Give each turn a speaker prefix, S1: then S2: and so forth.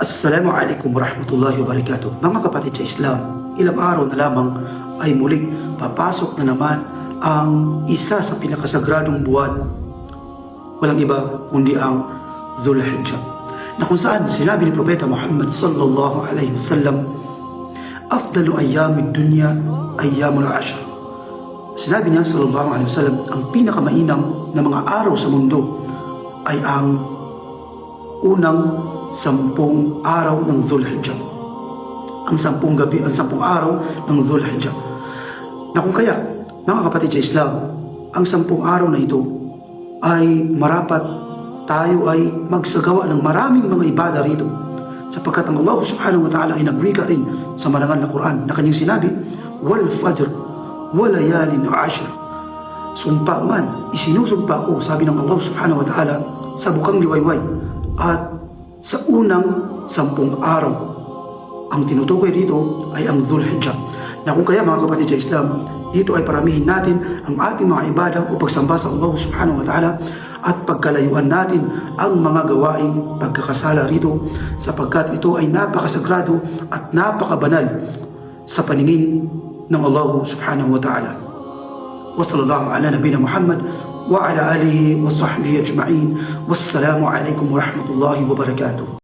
S1: Assalamualaikum warahmatullahi wabarakatuh. Mga kapatid sa Islam, ilang araw na lamang ay muli papasok na naman ang isa sa pinakasagradong buwan, walang iba kundi ang Zulhijjah, na kung saan sinabi ni Propeta Muhammad sallallahu alaihi wasallam, afdalu ayyamid dunya ayyamul ashr. Sinabi niya sallallahu alaihi wasallam, ang pinakamainam na mga araw sa mundo ay ang unang 10 araw ng Zulhijjah. Ang 10 gabi, ang 10 araw ng Zulhijjah. Na kung kaya, mga kapatid sa Islam, ang 10 araw na ito ay marapat tayo ay magsagawa ng maraming mga ibada rito, sapagkat ang Allah subhanahu wa ta'ala ay nagwika rin sa marangal na Quran na kanyang sinabi, wal fajr walayalin ashr. Sumpa man, isinusumpa ko, sabi ng Allah subhanahu wa ta'ala, sa bukang liwayway at sa unang 10 araw. Ang tinutukoy dito ay ang Zulhijjah, na kung kaya mga kapatid sa Islam, dito ay paramihin natin ang ating mga ibada o pagsamba sa Allah subhanahu wa ta'ala at pagkalayuan natin ang mga gawaing pagkakasala rito, sapagkat ito ay napakasagrado at napakabanal sa paningin ng Allah subhanahu wa ta'ala. Wa sallallahu ala nabina Muhammad wa ala alihi wa sahbihi ajma'in. Wassalamu alaikum warahmatullahi wabarakatuh.